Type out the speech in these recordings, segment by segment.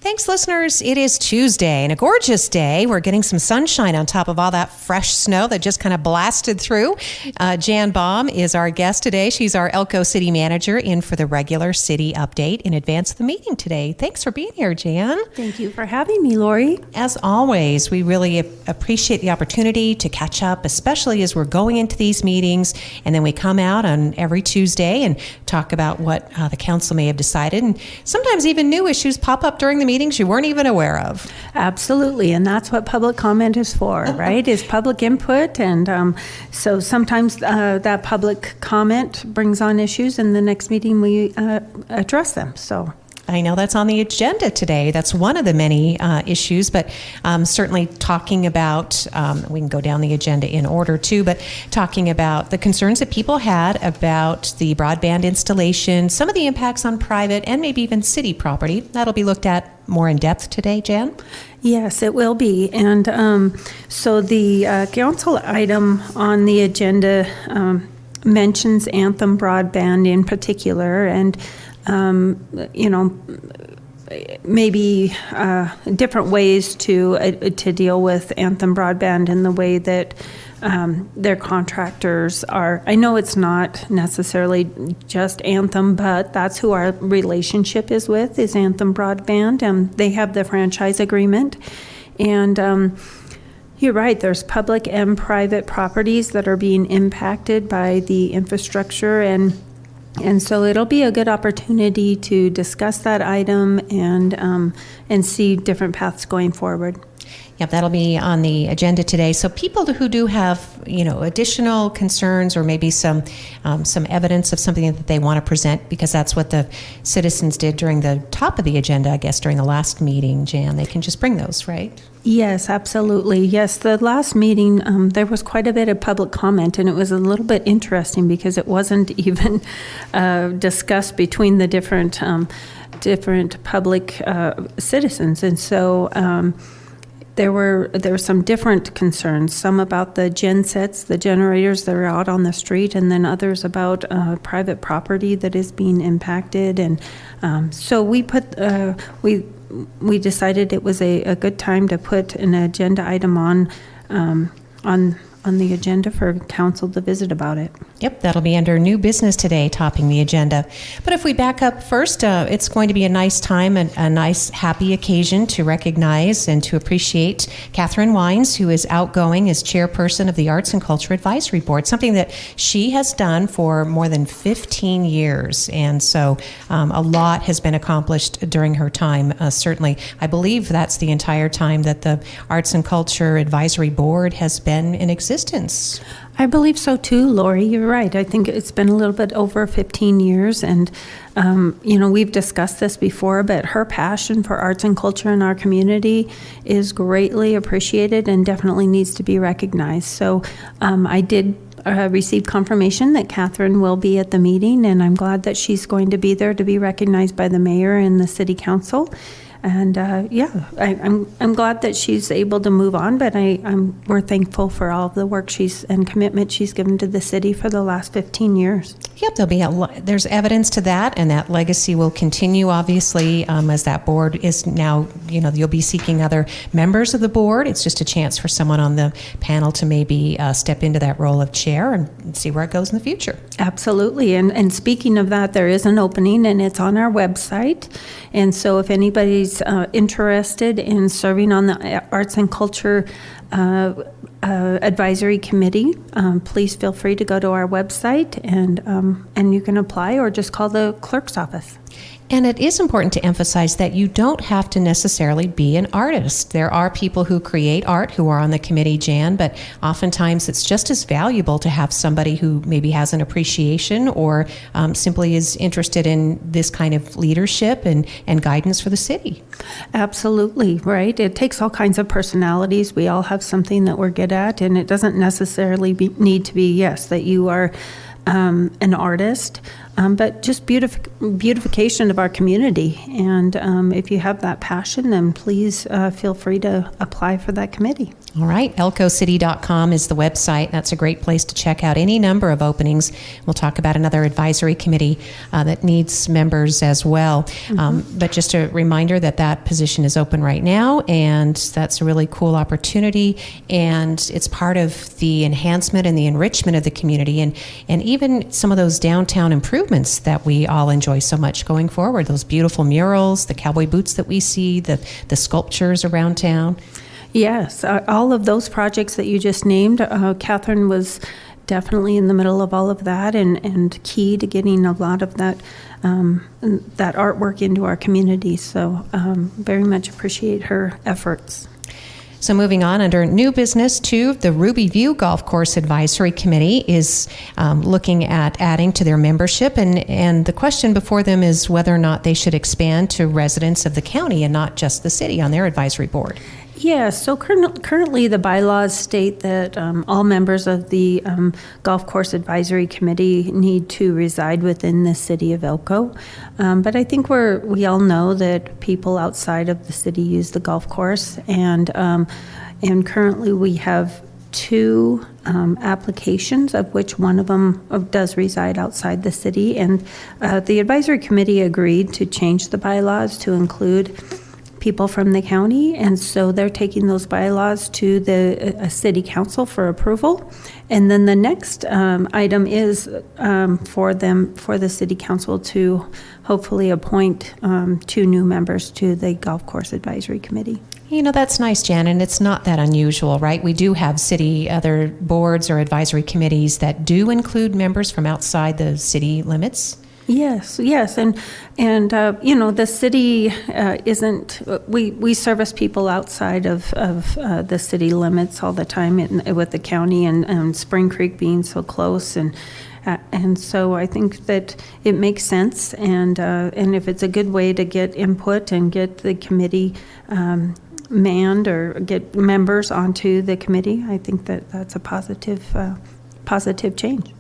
Thanks, listeners. It is Tuesday and a gorgeous day. We're getting some sunshine on top of all that fresh snow that just kind of blasted through. Jan Baum is our guest today. She's our Elko City manager in for the regular city update in advance of the meeting today. Thanks for being here, Jan. Thank you for having me, Lori. As always, we really appreciate the opportunity to catch up, especially as we're going into these meetings. And then we come out on every Tuesday and talk about what the council may have decided. And sometimes even new issues pop up during the meetings you weren't even aware of. Absolutely, and that's what public comment is for, right? Is public input, and so sometimes that public comment brings on issues, and the next meeting we address them. So I know that's on the agenda today. That's one of the many issues, but certainly talking about, we can go down the agenda in order too, but talking about the concerns that people had about the broadband installation, some of the impacts on private and maybe even city property. That'll be looked at more in depth today, Jan? Yes, it will be. And so the council item on the agenda mentions Anthem Broadband in particular, and maybe different ways to deal with Anthem Broadband in the way that their contractors are. I know it's not necessarily just Anthem, but that's who our relationship is with, is Anthem Broadband. They have the franchise agreement. And you're right, there's public and private properties that are being impacted by the infrastructure, and so it'll be a good opportunity to discuss that item and see different paths going forward. Yep, that'll be on the agenda today. So people who do have, additional concerns or maybe some evidence of something that they want to present, because that's what the citizens did during the top of the agenda, I guess, during the last meeting, Jan, they can just bring those, right? Yes, absolutely. Yes, the last meeting, there was quite a bit of public comment, and it was a little bit interesting because it wasn't even discussed between the different public citizens. And so there were some different concerns, some about the gen sets, the generators that are out on the street, and then others about private property that is being impacted. And so we decided it was a good time to put an agenda item on the agenda for council to visit about it. Yep, that'll be under new business today, topping the agenda. But if we back up first, it's going to be a nice time, a nice, happy occasion to recognize and to appreciate Catherine Wines, who is outgoing as chairperson of the Arts and Culture Advisory Board, something that she has done for more than 15 years. And so a lot has been accomplished during her time, certainly. I believe that's the entire time that the Arts and Culture Advisory Board has been in existence. I believe so too, Lori. You're right. I think it's been a little bit over 15 years, and we've discussed this before, but her passion for arts and culture in our community is greatly appreciated and definitely needs to be recognized. So I did receive confirmation that Catherine will be at the meeting, and I'm glad that she's going to be there to be recognized by the mayor and the city council. And I'm glad that she's able to move on, but we're thankful for all of the work and commitment she's given to the city for the last 15 years. Yep, there's evidence to that, and that legacy will continue, obviously, as that board is now, you'll be seeking other members of the board. It's just a chance for someone on the panel to maybe step into that role of chair and see where it goes in the future. Absolutely, and speaking of that, there is an opening, and it's on our website, and so if anybody's interested in serving on the Arts and Culture Advisory Committee, please feel free to go to our website and you can apply or just call the clerk's office. And it is important to emphasize that you don't have to necessarily be an artist. There are people who create art who are on the committee, Jan, but oftentimes it's just as valuable to have somebody who maybe has an appreciation or simply is interested in this kind of leadership and guidance for the city. Absolutely, right. It takes all kinds of personalities. We all have something that we're good at, and it doesn't necessarily need to be, yes, that you are an artist. but just beautification of our community. And if you have that passion, then please feel free to apply for that committee. All right, elkocity.com is the website. That's a great place to check out any number of openings. We'll talk about another advisory committee that needs members as well. But just a reminder that that position is open right now, and that's a really cool opportunity, and it's part of the enhancement and the enrichment of the community, and even some of those downtown improvements that we all enjoy so much going forward, those beautiful murals, the cowboy boots that we see, the sculptures around town. Yes, all of those projects that you just named, Catherine was definitely in the middle of all of that and key to getting a lot of that artwork into our community. So very much appreciate her efforts. So moving on, under new business too, the Ruby View Golf Course Advisory Committee is looking at adding to their membership, and the question before them is whether or not they should expand to residents of the county and not just the city on their advisory board. Yeah, so currently the bylaws state that all members of the Golf Course Advisory Committee need to reside within the city of Elko. But I think we all know that people outside of the city use the golf course, and currently we have 2 applications, of which one of them does reside outside the city. And the advisory committee agreed to change the bylaws to include people from the county, and so they're taking those bylaws to the city council for approval. And then the next item is for the city council to hopefully appoint 2 new members to the Golf Course Advisory Committee. You know, that's nice, Jan, and it's not that unusual, right? We do have city other boards or advisory committees that do include members from outside the city limits. Yes, and the city isn't. We service people outside of the city limits all the time with the county and Spring Creek being so close, and so I think that it makes sense, and if it's a good way to get input and get the committee manned or get members onto the committee, I think that's a positive change.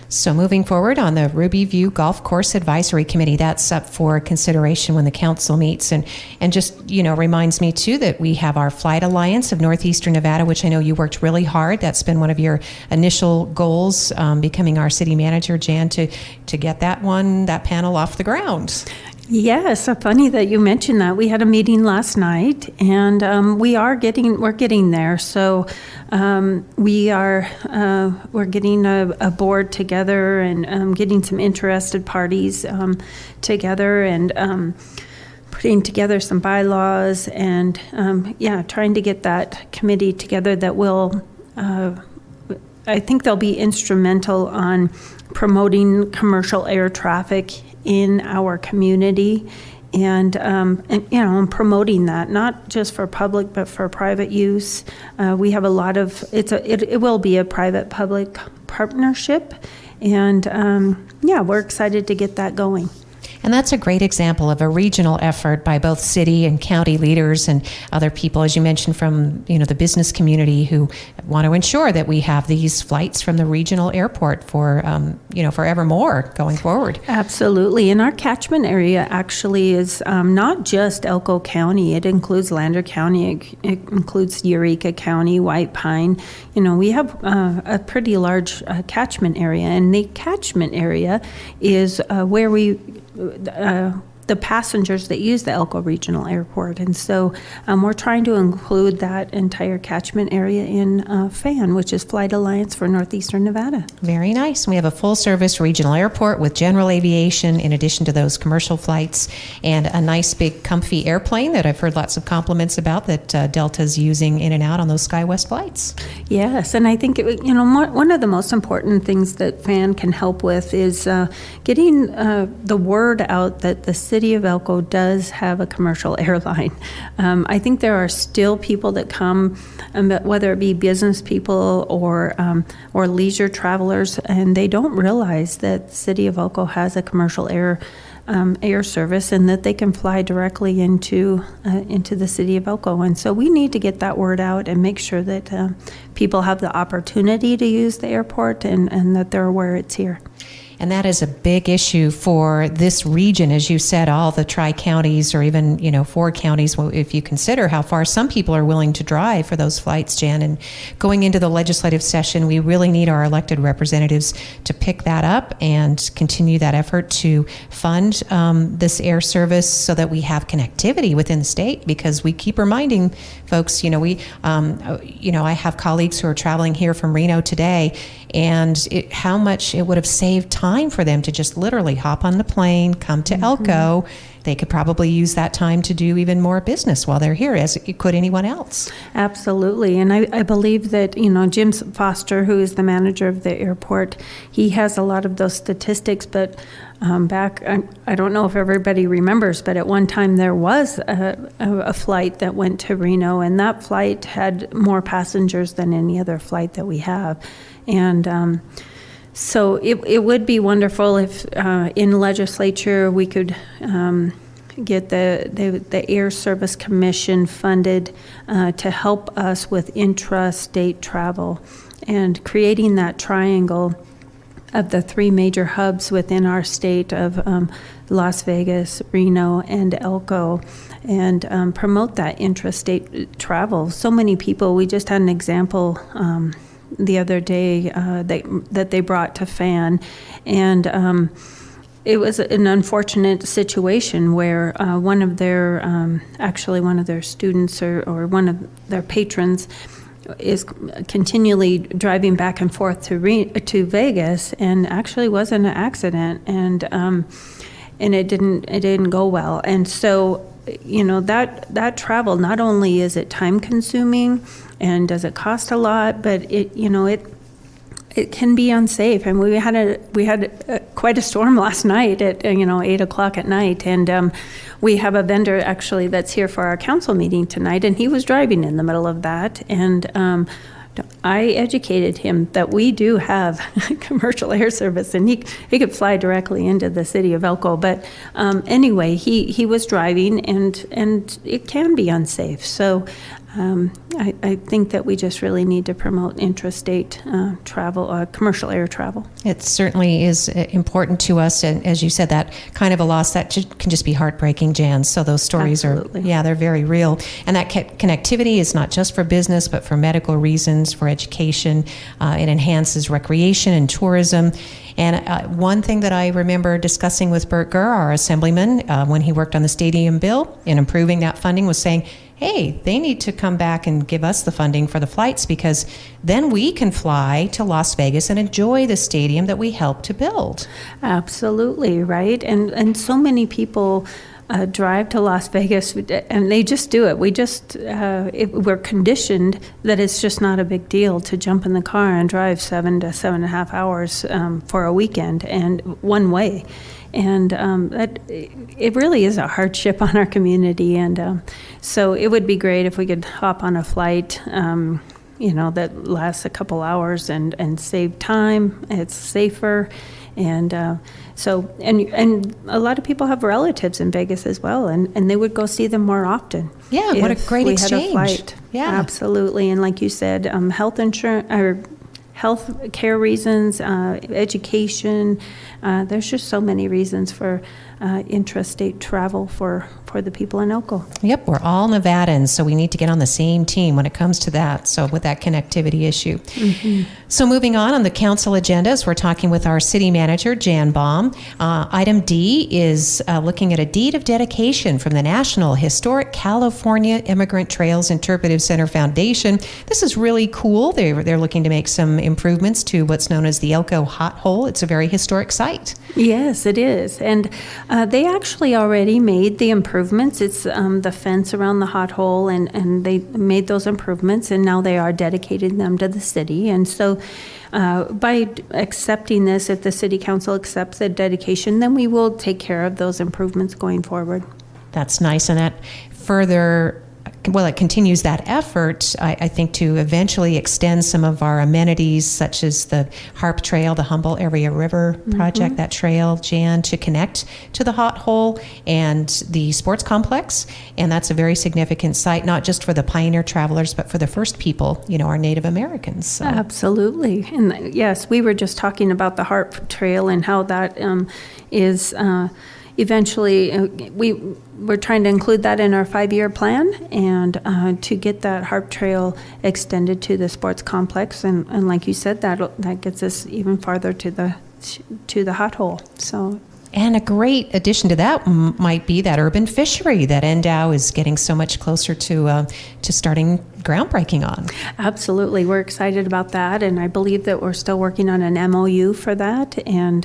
So moving forward on the Ruby View Golf Course Advisory Committee, that's up for consideration when the council meets, and just, reminds me too that we have our Flight Alliance of Northeastern Nevada, which I know you worked really hard. That's been one of your initial goals, becoming our city manager, Jan, to get that panel off the ground. Yes, funny that you mentioned that. We had a meeting last night, and we're getting there. So we're getting a board together and getting some interested parties together and putting together some bylaws and trying to get that committee together that will. I think they'll be instrumental on promoting commercial air traffic in our community, and promoting that, not just for public but for private use. We have a lot of it will be a private-public partnership, and we're excited to get that going. And that's a great example of a regional effort by both city and county leaders and other people, as you mentioned, from the business community who want to ensure that we have these flights from the regional airport for forevermore going forward. Absolutely. And our catchment area actually is not just Elko County. It includes Lander County. It includes Eureka County, White Pine. We have a pretty large catchment area, and the catchment area is where the passengers that use the Elko Regional Airport. And so we're trying to include that entire catchment area in FAN, which is Flight Alliance for Northeastern Nevada. Very nice. We have a full-service regional airport with general aviation in addition to those commercial flights, and a nice big comfy airplane that I've heard lots of compliments about that Delta's using in and out on those SkyWest flights. Yes, and I think one of the most important things that FAN can help with is getting the word out that the city of Elko does have a commercial airline. I think there are still people that come, whether it be business people or leisure travelers, and they don't realize that the city of Elko has a commercial air service, and that they can fly directly into the city of Elko. And so we need to get that word out and make sure that people have the opportunity to use the airport and that they're aware it's here. And that is a big issue for this region, as you said, all the tri-counties, or even, 4 counties, if you consider how far some people are willing to drive for those flights, Jan. And going into the legislative session, we really need our elected representatives to pick that up and continue that effort to fund this air service so that we have connectivity within the state, because we keep reminding folks, I have colleagues who are traveling here from Reno today, and how much it would have saved time for them to just literally hop on the plane, come to Elko. They could probably use that time to do even more business while they're here, as could anyone else. Absolutely. And I believe that, Jim Foster, who is the manager of the airport, he has a lot of those statistics, but back, I don't know if everybody remembers, but at one time there was a flight that went to Reno, and that flight had more passengers than any other flight that we have. And so it would be wonderful if in legislature we could get the Air Service Commission funded to help us with intra-state travel and creating that triangle of the 3 major hubs within our state of Las Vegas, Reno, and Elko, and promote that intrastate travel. So many people, we just had an example the other day that they brought to FAN, and it was an unfortunate situation where one of their students or one of their patrons is continually driving back and forth to Vegas, and actually was in an accident, and it didn't go well. And so, that travel, not only is it time consuming and does it cost a lot, but it can be unsafe. And we had quite a storm last night at 8:00 at night, and we have a vendor actually that's here for our council meeting tonight, and he was driving in the middle of that, and I educated him that we do have commercial air service, and he could fly directly into the city of Elko. But anyway, he was driving, and it can be unsafe. So I think that we just really need to promote intrastate travel, commercial air travel. It certainly is important to us, and as you said, that kind of a loss that can just be heartbreaking, Jan. So those stories Absolutely. they're very real. And that connectivity is not just for business, but for medical reasons, for education. It enhances recreation and tourism. And one thing that I remember discussing with Bert Gurr, our assemblyman, when he worked on the stadium bill in improving that funding, was saying, hey, they need to come back and give us the funding for the flights, because then we can fly to Las Vegas and enjoy the stadium that we helped to build. Absolutely, right? And so many people drive to Las Vegas, and they just do it. We're conditioned that it's just not a big deal to jump in the car and drive 7 to 7.5 hours for a weekend and one way. And it really is a hardship on our community. And so it would be great if we could hop on a flight, that lasts a couple hours and save time. It's safer. And and a lot of people have relatives in Vegas as well, and they would go see them more often. Yeah, what a great exchange. Had a flight. Yeah, absolutely. And like you said, health insurance or health care reasons, education. There's just so many reasons for intrastate travel for the people in Elko. Yep, we're all Nevadans, so we need to get on the same team when it comes to that, so with that connectivity issue. Mm-hmm. So moving on the council agendas, we're talking with our city manager, Jan Baum. Item D is looking at a deed of dedication from the National Historic California Immigrant Trails Interpretive Center Foundation. This is really cool. They're looking to make some improvements to what's known as the Elko Hot Hole. It's a very historic site. Yes, it is. And they actually already made the improvements. It's the fence around the hot hole, and they made those improvements, and now they are dedicating them to the city. And so by accepting this, if the city council accepts the dedication, then we will take care of those improvements going forward. That's nice, and that further it continues that effort, I think, to eventually extend some of our amenities, such as the Harp Trail, the Humboldt Area River Project, that trail, Jan, to connect to the Hot Hole and the sports complex. And that's a very significant site, not just for the pioneer travelers, but for the first people, our Native Americans. So. Absolutely. And yes, we were just talking about the Harp Trail and how that is eventually, we're trying to include that in our 5-year plan, and to get that Harp Trail extended to the sports complex, and like you said, that gets us even farther to the Hot Hole. So. And a great addition to that might be that urban fishery that NDOW is getting so much closer to starting groundbreaking on. Absolutely. We're excited about that, and I believe that we're still working on an MOU for that, and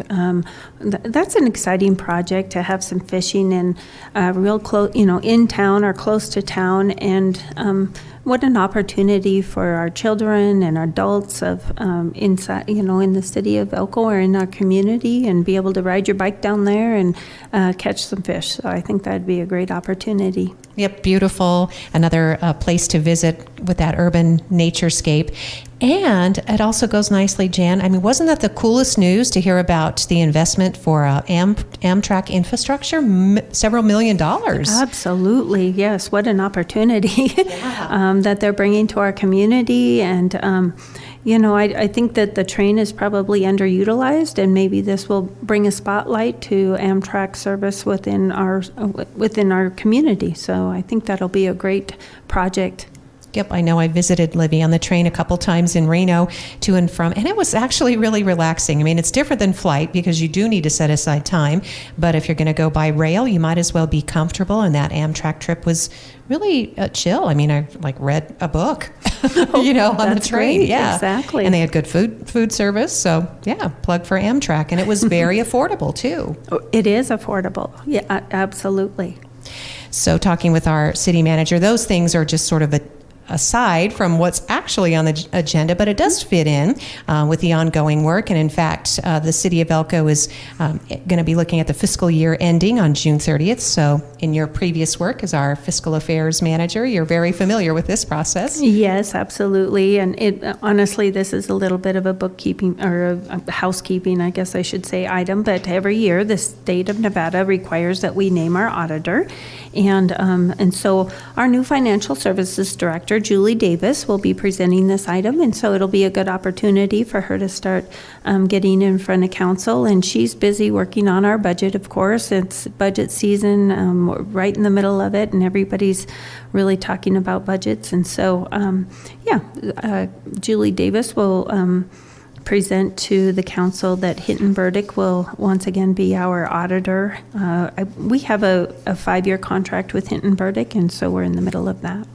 that's an exciting project to have some fishing in real close, in town or close to town, and what an opportunity for our children and adults of inside, in the city of Elko or in our community, and be able to ride your bike down there and catch some fish. So I think that'd be a great opportunity. Yep, beautiful. Another place to visit with that urban naturescape. And it also goes nicely, Jan. I mean, wasn't that the coolest news to hear about the investment for Amtrak infrastructure? Several $1 million. Absolutely, yes. What an opportunity that they're bringing to our community. And, I think that the train is probably underutilized, and maybe this will bring a spotlight to Amtrak service within our community. So I think that'll be a great project. Yep, I know I visited Libby on the train a couple times in Reno to and from, and it was actually really relaxing. I mean, it's different than flight because you do need to set aside time, but if you're going to go by rail, you might as well be comfortable, and that Amtrak trip was really chill. I mean, I read a book, on the train. Great. Yeah, exactly. And they had good food service, so yeah, plug for Amtrak, and it was very affordable too. It is affordable. Yeah, absolutely. So talking with our city manager, those things are just sort of aside from what's actually on the agenda, but it does fit in with the ongoing work. And in fact, the city of Elko is going to be looking at the fiscal year ending on June 30th. So in your previous work as our fiscal affairs manager, you're very familiar with this process. Yes, absolutely. And honestly, this is a little bit of a bookkeeping or a housekeeping, I guess I should say, item. But every year, the state of Nevada requires that we name our auditor. And so our new financial services director, Julie Davis, will be presenting this item, and so it'll be a good opportunity for her to start getting in front of council. And she's busy working on our budget, of course. It's budget season, we're right in the middle of it, and everybody's really talking about budgets. And so, Julie Davis will present to the council that Hinton Burdick will once again be our auditor. We have a 5-year contract with Hinton Burdick, and so we're in the middle of that.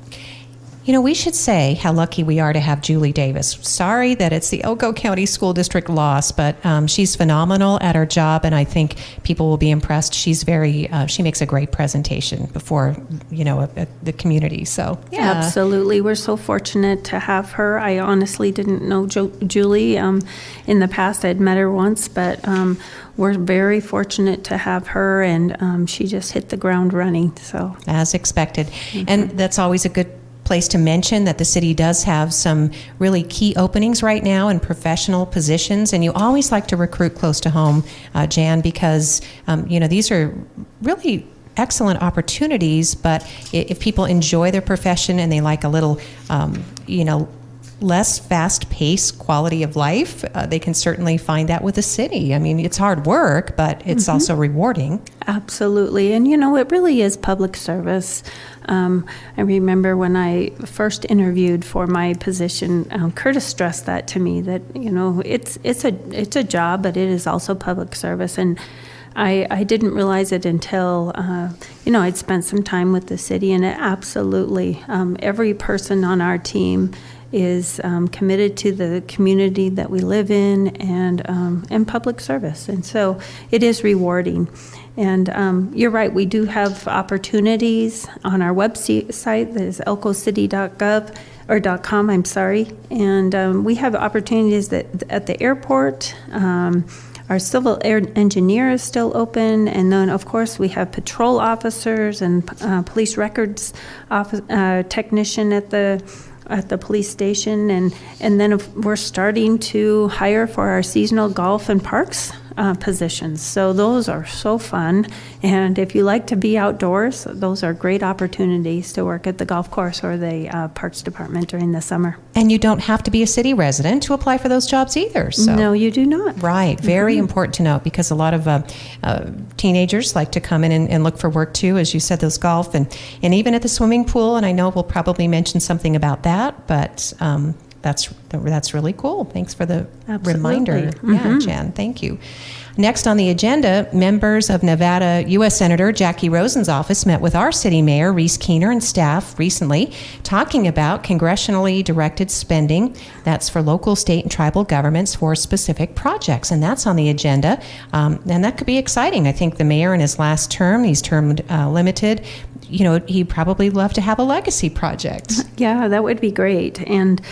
We should say how lucky we are to have Julie Davis. Sorry that it's the Elko County School District loss, but she's phenomenal at her job, and I think people will be impressed. She's she makes a great presentation before, the community. So, yeah. Absolutely. We're so fortunate to have her. I honestly didn't know Julie in the past. I'd met her once, but we're very fortunate to have her, and she just hit the ground running. So, as expected. And that's always a good place to mention that the city does have some really key openings right now in professional positions, and you always like to recruit close to home, Jan, because these are really excellent opportunities, but if people enjoy their profession and they like a little less fast-paced quality of life, they can certainly find that with the city. I mean, it's hard work, but it's also rewarding. Absolutely. And, it really is public service. I remember when I first interviewed for my position, Curtis stressed that to me, that, it's a job, but it is also public service. And I didn't realize it until, I'd spent some time with the city, and it absolutely, every person on our team is committed to the community that we live in and public service. And so it is rewarding. And you're right, we do have opportunities on our website that is elkocity.gov or .com, I'm sorry. And we have opportunities at the airport, our civil engineer is still open, and then of course we have patrol officers and police records technician at the police station, and then we're starting to hire for our seasonal golf and parks positions. So those are so fun, and if you like to be outdoors, those are great opportunities to work at the golf course or the parks department during the summer. And you don't have to be a city resident to apply for those jobs either. So. No, you do not. Right. Very important to note, because a lot of teenagers like to come in and look for work too, as you said, those golf and even at the swimming pool. And I know we'll probably mention something about that, but that's really cool. Thanks for the reminder. Yeah, Jan, thank you. Next on the agenda, members of Nevada U.S. Senator Jacky Rosen's office met with our city mayor, Reese Keener, and staff recently, talking about congressionally directed spending that's for local, state, and tribal governments for specific projects. And that's on the agenda. And that could be exciting. I think the mayor in his last term, he's termed limited, he'd probably love to have a legacy project. Yeah, that would be great. And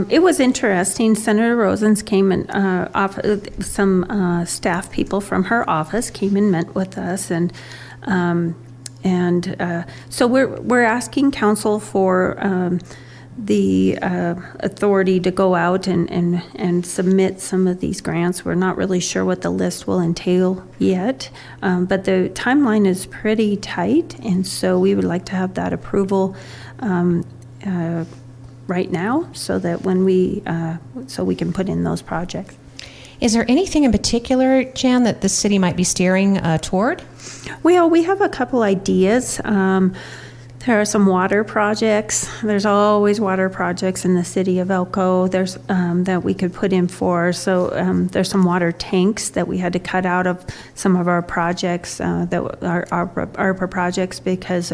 it was interesting. Senator Rosen's came and some staff people from her office came and met with us, and so we're asking council for the authority to go out and submit some of these grants. We're not really sure what the list will entail yet, but the timeline is pretty tight, and so we would like to have that approval right now, so that when we can put in those projects. Is there anything in particular, Jan, that the city might be steering toward? Well, we have a couple ideas. There are some water projects. There's always water projects in the city of Elko. There's that we could put in for. So there's some water tanks that we had to cut out of some of our projects that are our projects, because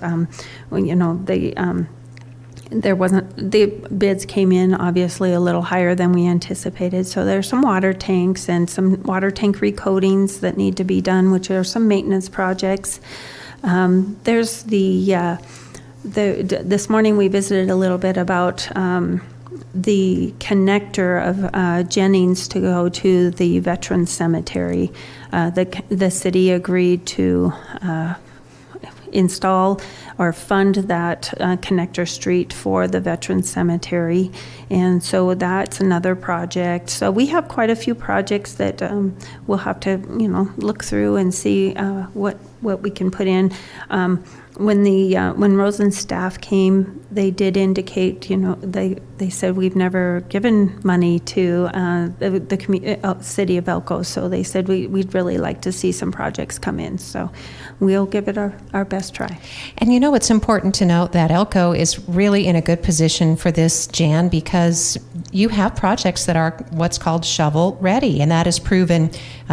the bids came in obviously a little higher than we anticipated. So there's some water tanks and some water tank recoatings that need to be done, which are some maintenance projects. There's this morning we visited a little bit about the connector of Jennings to go to the Veterans Cemetery. The city agreed to install or fund that connector street for the Veterans Cemetery, and so that's another project. So we have quite a few projects that we'll have to look through and see what we can put in. When Rosen's staff came, they did indicate, they said we've never given money to the city of Elko, so they said we'd really like to see some projects come in. So we'll give it our best try. And it's important to note that Elko is really in a good position for this, Jan, because you have projects that are what's called shovel ready, and that has proven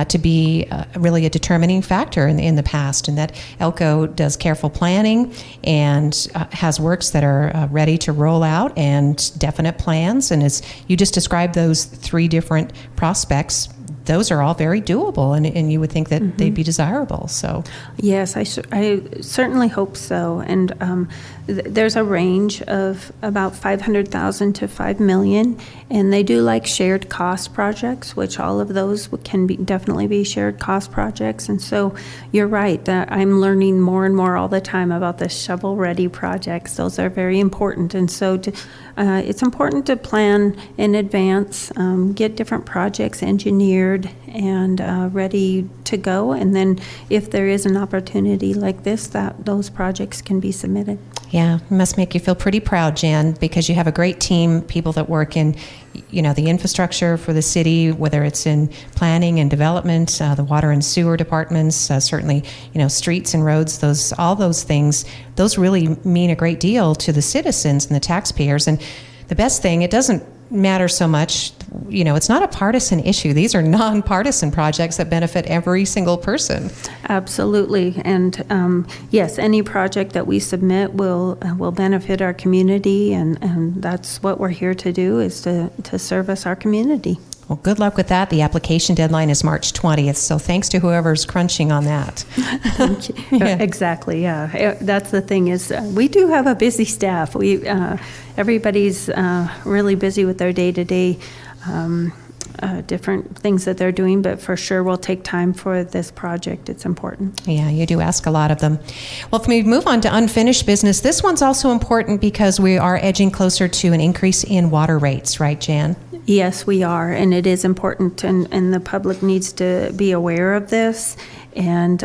to be really a determining factor in the past, and that Elko does careful planning and has works that are ready to roll out and definite plans. And as you just described those three different prospects, those are all very doable, and you would think that they'd be desirable. So, yes, I certainly hope so. And there's a range of about $500,000 to $5 million, and they do like shared cost projects, which all of those can definitely be shared cost projects. And so you're right that I'm learning more and more all the time about the shovel-ready projects. Those are very important, and so it's important to plan in advance, get different projects engineered and ready to go, and then if there is an opportunity like this, those projects can be submitted. Yeah, it must make you feel pretty proud, Jan, because you have a great team, people that work in, the infrastructure for the city, whether it's in planning and development, the water and sewer departments, certainly, streets and roads, all those things, those really mean a great deal to the citizens and the taxpayers. And the best thing, it doesn't matter so much, it's not a partisan issue. These are nonpartisan projects that benefit every single person. Absolutely. And yes, any project that we submit will benefit our community, and that's what we're here to do, is to service our community. Well, good luck with that. The application deadline is March 20th, so thanks to whoever's crunching on that. Thank you. Yeah. Exactly, yeah. That's the thing is we do have a busy staff. Everybody's really busy with their day-to-day different things that they're doing, but for sure we'll take time for this project. It's important. Yeah, you do ask a lot of them. Well, if we move on to unfinished business, this one's also important because we are edging closer to an increase in water rates, right, Jan? Yes, we are, and it is important, and the public needs to be aware of this. And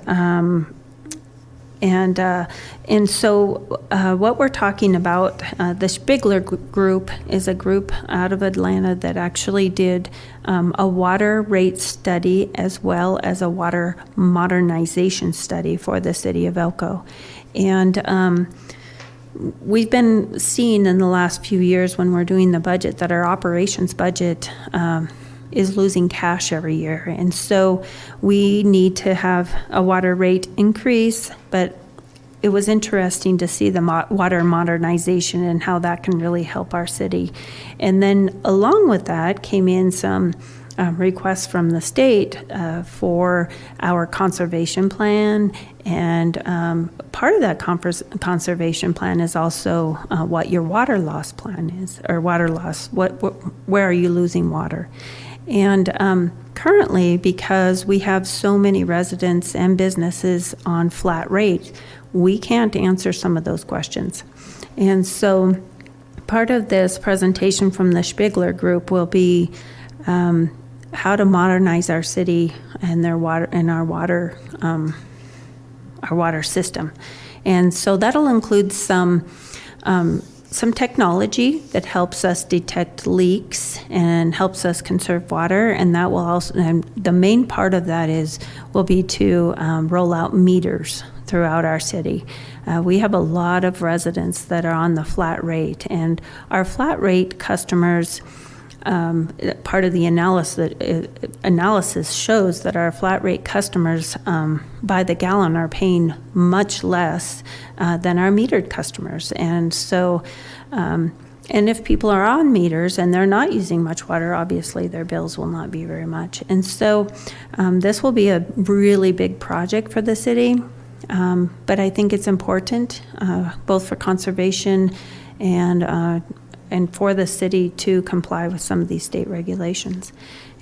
so what we're talking about, the Spigler Group is a group out of Atlanta that actually did a water rate study as well as a water modernization study for the city of Elko. And we've been seeing in the last few years when we're doing the budget that our operations budget is losing cash every year. And so we need to have a water rate increase, but it was interesting to see the water modernization and how that can really help our city. And then along with that came in some requests from the state for our conservation plan. And part of that conservation plan is also what your water loss plan is, or water loss, where are you losing water? And currently, because we have so many residents and businesses on flat rate, we can't answer some of those questions. And so part of this presentation from the Spigler Group will be how to modernize our city and their water and our water system. And so that'll include some technology that helps us detect leaks and helps us conserve water, and that will also, and the main part of that will be to roll out meters throughout our city. We have a lot of residents that are on the flat rate, and our flat rate customers, part of the analysis shows that our flat rate customers by the gallon are paying much less than our metered customers. And so, and if people are on meters and they're not using much water, obviously their bills will not be very much. And so this will be a really big project for the city, but I think it's important both for conservation and for the city to comply with some of these state regulations.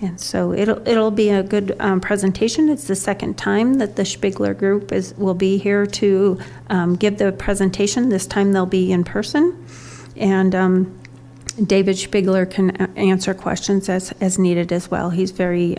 And so it'll be a good presentation. It's the second time that the Spigler Group will be here to give the presentation. This time they'll be in person. And David Spigler can answer questions as needed as well. He's very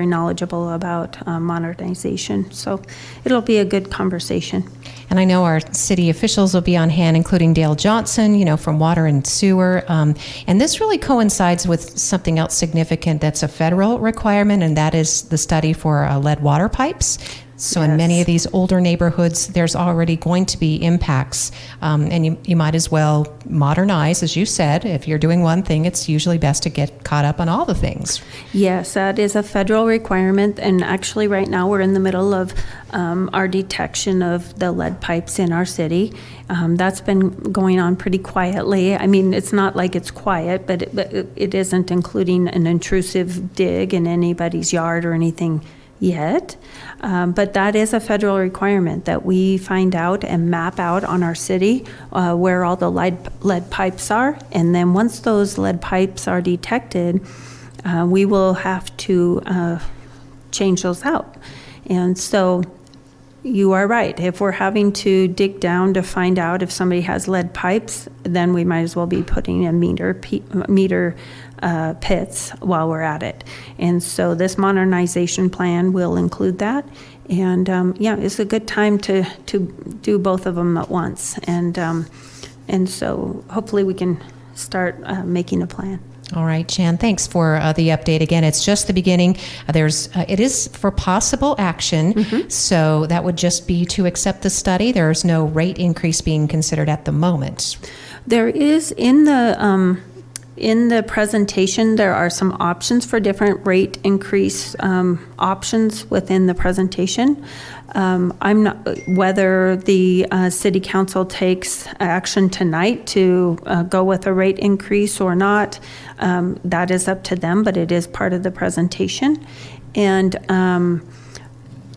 knowledgeable about modernization. So it'll be a good conversation. And I know our city officials will be on hand, including Dale Johnson, from Water and Sewer. And this really coincides with something else significant that's a federal requirement, and that is the study for lead water pipes. So yes. In many of these older neighborhoods, there's already going to be impacts. And you might as well modernize, as you said. If you're doing one thing, it's usually best to get caught up on all the things. Yes, that is a federal requirement. And actually right now we're in the middle of our detection of the lead pipes in our city. That's been going on pretty quietly. I mean, it's not like it's quiet, but it isn't including an intrusive dig in anybody's yard or anything yet. But that is a federal requirement that we find out and map out on our city where all the lead pipes are. And then once those lead pipes are detected, we will have to change those out. And so you are right. If we're having to dig down to find out if somebody has lead pipes, then we might as well be putting in meter pits while we're at it. And so this modernization plan will include that. And it's a good time to do both of them at once. And so hopefully we can start making a plan. All right, Jan, thanks for the update. Again, it's just the beginning. It is for possible action, so that would just be to accept the study. There is no rate increase being considered at the moment. There is in the presentation, there are some options for different rate increase options within the presentation. I'm not whether the city council takes action tonight to go with a rate increase or not. That is up to them, but it is part of the presentation. And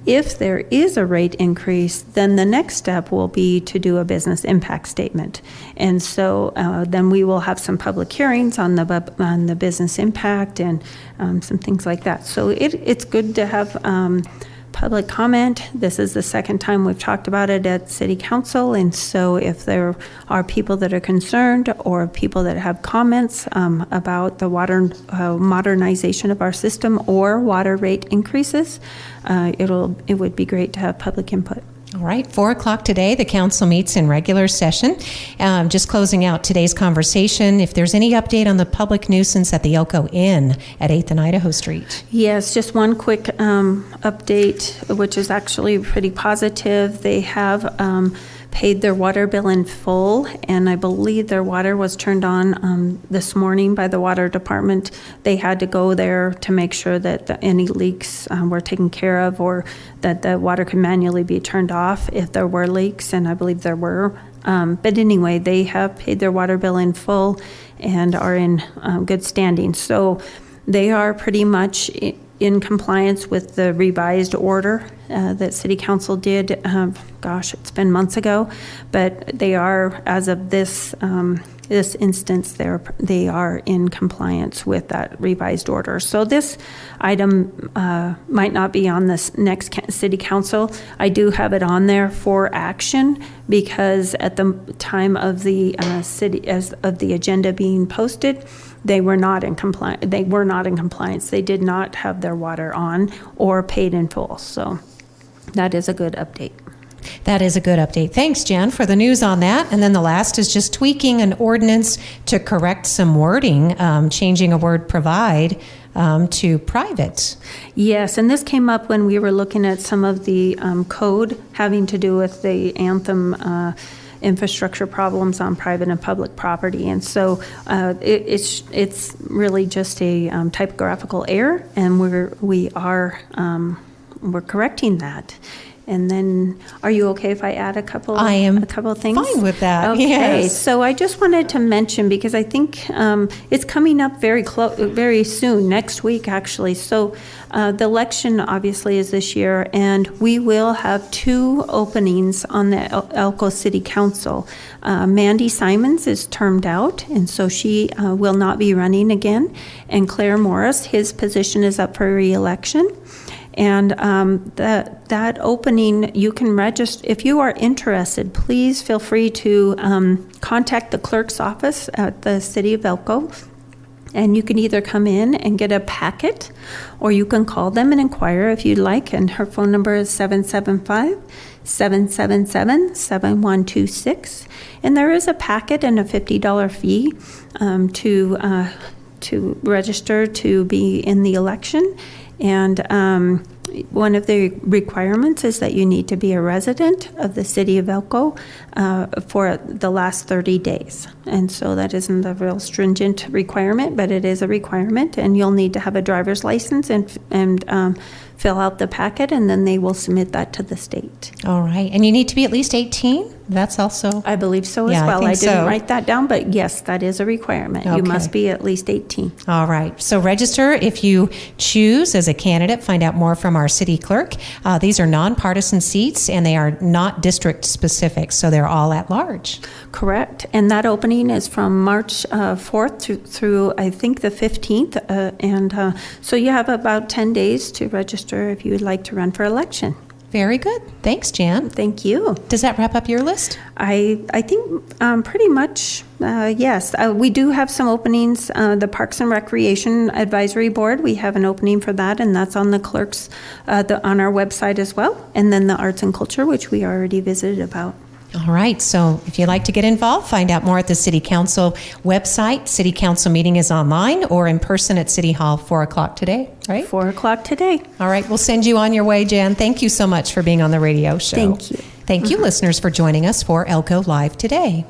If there is a rate increase, then the next step will be to do a business impact statement. And so then we will have some public hearings on the business impact and some things like that. So it's good to have public comment. This is the second time we've talked about it at City Council, and so if there are people that are concerned or people that have comments about the water modernization of our system or water rate increases, it would be great to have public input. All right, 4 o'clock today, the council meets in regular session. Just closing out today's conversation, if there's any update on the public nuisance at the Elko Inn at 8th and Idaho Street. Yes, just one quick update, which is actually pretty positive. They have paid their water bill in full, and I believe their water was turned on this morning by the water department. They had to go there to make sure that any leaks were taken care of, or that the water could manually be turned off if there were leaks, and I believe there were. But anyway, they have paid their water bill in full and are in good standing. So they are pretty much in compliance with the revised order that City Council did. Gosh, it's been months ago, but they are, as of this instance, they are in compliance with that revised order. So this item might not be on this next City Council. I do have it on there for action because at the time of the the agenda being posted, they were not in compliance. They did not have their water on or paid in full. So that is a good update. That is a good update. Thanks, Jen, for the news on that. And then the last is just tweaking an ordinance to correct some wording, changing a word provide to private. Yes, and this came up when we were looking at some of the code having to do with the Anthem infrastructure problems on private and public property. And so it's really just a typographical error, and we're correcting that. And then, are you okay if I add a couple of things? Fine with that. Okay, yes. So I just wanted to mention, because I think it's coming up very soon, next week actually. So the election obviously is this year, and we will have 2 openings on the Elko City Council. Mandy Simons is termed out, and so she will not be running again. And Claire Morris, his position is up for re-election. And that opening, you can register. If you are interested, please feel free to contact the clerk's office at the City of Elko. And you can either come in and get a packet, or you can call them and inquire if you'd like. And her phone number is 775-777-7126. And there is a packet and a $50 fee to register to be in the election. And one of the requirements is that you need to be a resident of the City of Elko for the last 30 days. And so that isn't a real stringent requirement, but it is a requirement. And you'll need to have a driver's license and fill out the packet, and then they will submit that to the state. All right. And you need to be at least 18? That's also? I believe so as well. I didn't write that down, but yes, that is a requirement. Okay. You must be at least 18. All right. So register if you choose as a candidate. Find out more from our city clerk. These are nonpartisan seats, and they are not district specific, so they're all at large. Correct. And that opening is from March 4th through I think the 15th. So you have about 10 days to register if you would like to run for election. Very good. Thanks, Jan. Thank you. Does that wrap up your list? I think pretty much, yes. We do have some openings. The Parks and Recreation Advisory Board, we have an opening for that, and that's on the clerk's, on our website as well. And then the Arts and Culture, which we already visited about. All right. So if you'd like to get involved, find out more at the City Council website. City Council meeting is online or in person at City Hall, 4 o'clock today, right? 4 o'clock today. All right. We'll send you on your way, Jan. Thank you so much for being on the radio show. Thank you. Thank you, listeners, for joining us for Elko Live today.